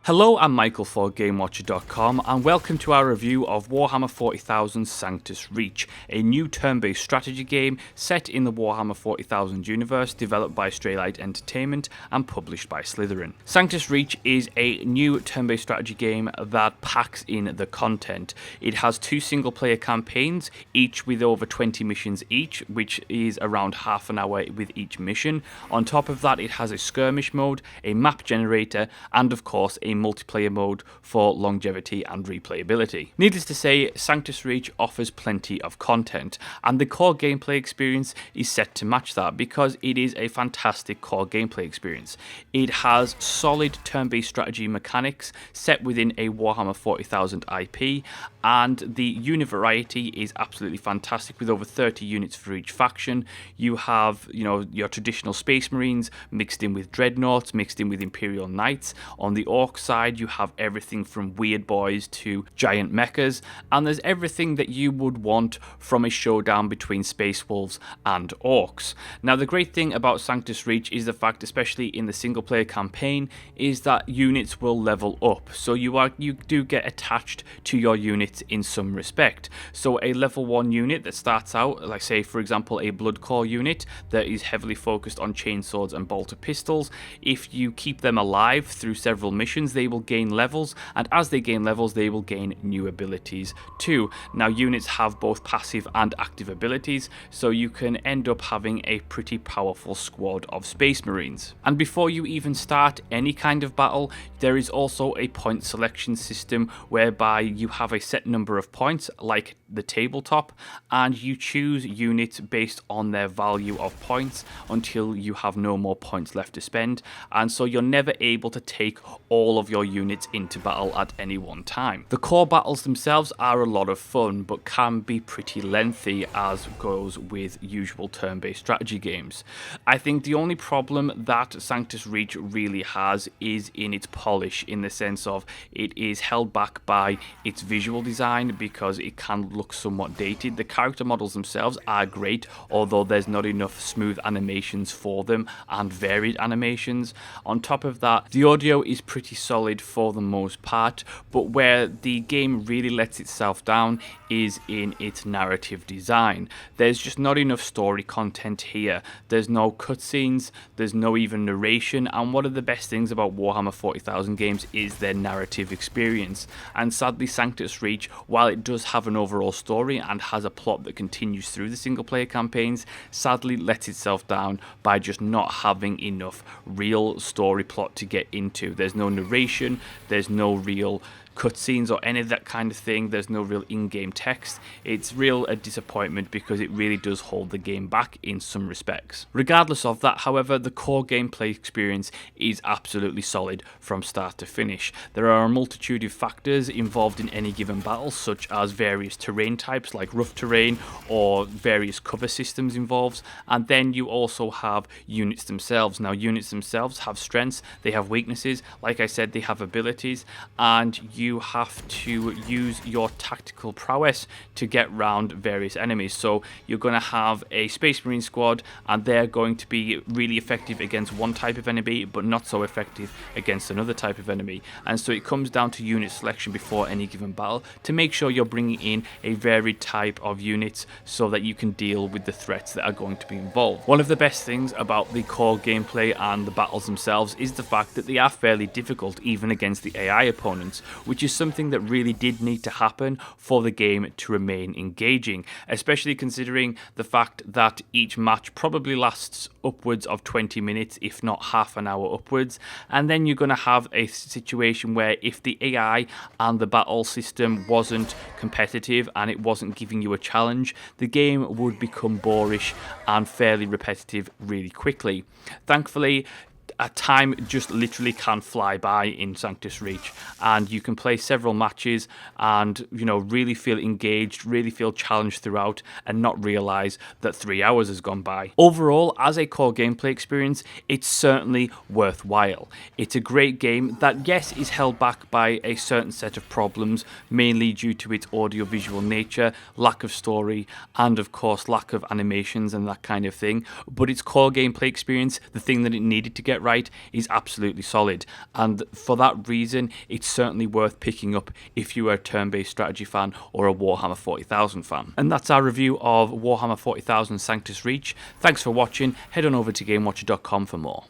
Hello, I'm Michael for GameWatcher.com and welcome to our review of Warhammer 40,000 Sanctus Reach, a new turn-based strategy game set in the Warhammer 40,000 universe, developed by Straylight Entertainment and published by Slytherin. Sanctus Reach is a new turn-based strategy game that packs in the content. It has two single-player campaigns, each with over 20 missions each, which is around half an hour with each mission. On top of that, it has a skirmish mode, a map generator, and of course a multiplayer mode for longevity and replayability. Needless to say, Sanctus Reach offers plenty of content, and the core gameplay experience is set to match that because it is a fantastic core gameplay experience. It has solid turn-based strategy mechanics set within a Warhammer 40,000 IP, and the unit variety is absolutely fantastic with over 30 units for each faction. You have, your traditional Space Marines mixed in with Dreadnoughts, mixed in with Imperial Knights. On the Orc side, you have everything from weird boys to giant mechas, and there's everything that you would want from a showdown between Space Wolves and Orcs. Now, the great thing about Sanctus Reach is the fact, especially in the single player campaign, is that units will level up. So you do get attached to your units in some respect. So a level 1 unit that starts out, like say for example a Blood Core unit that is heavily focused on chainswords and bolter pistols, if you keep them alive through several missions, they will gain levels, and as they gain levels they will gain new abilities too. Now, units have both passive and active abilities, so you can end up having a pretty powerful squad of Space Marines. And before you even start any kind of battle, there is also a point selection system whereby you have a set number of points like the tabletop, and you choose units based on their value of points until you have no more points left to spend, and so you're never able to take all of your units into battle at any one time. The core battles themselves are a lot of fun, but can be pretty lengthy, as goes with usual turn-based strategy games. I think the only problem that Sanctus Reach really has is in its polish, in the sense of it is held back by its visual design because it can look somewhat dated. The character models themselves are great, although there's not enough smooth animations for them and varied animations. On top of that, the audio is pretty solid for the most part, but where the game really lets itself down is in its narrative design. There's just not enough story content here. There's no cutscenes, there's no even narration, and one of the best things about Warhammer 40,000 games is their narrative experience. And sadly, Sanctus Reach, while it does have an overall story and has a plot that continues through the single player campaigns, sadly lets itself down by just not having enough real story plot to get into. There's no narration, there's no real cutscenes or any of that kind of thing. There's no real in-game text. It's a disappointment because it really does hold the game back in some respects. Regardless of that, however, the core gameplay experience is absolutely solid from start to finish. There are a multitude of factors involved in any given battle, such as various terrain types like rough terrain or various cover systems involved, and then you also have units themselves. Now, units themselves have strengths, they have weaknesses, like I said, they have abilities, and you have to use your tactical prowess to get round various enemies. So you're going to have a Space Marine squad, and they're going to be really effective against one type of enemy but not so effective against another type of enemy, and so it comes down to unit selection before any given battle to make sure you're bringing in a varied type of units so that you can deal with the threats that are going to be involved. One of the best things about the core gameplay and the battles themselves is the fact that they are fairly difficult even against the AI opponents, which is something that really did need to happen for the game to remain engaging, especially considering the fact that each match probably lasts upwards of 20 minutes, if not half an hour upwards. And then you're going to have a situation where if the AI and the battle system wasn't competitive and it wasn't giving you a challenge, the game would become boorish and fairly repetitive really quickly. Thankfully, time just literally can fly by in Sanctus Reach, and you can play several matches and really feel engaged, really feel challenged throughout, and not realize that 3 hours has gone by. Overall, as a core gameplay experience, it's certainly worthwhile. It's a great game that, yes, is held back by a certain set of problems, mainly due to its audiovisual nature, lack of story, and of course lack of animations and that kind of thing, but its core gameplay experience, the thing that it needed to get right is absolutely solid, and for that reason it's certainly worth picking up if you are a turn-based strategy fan or a Warhammer 40,000 fan. And that's our review of Warhammer 40,000 Sanctus Reach. Thanks for watching. Head on over to GameWatcher.com for more.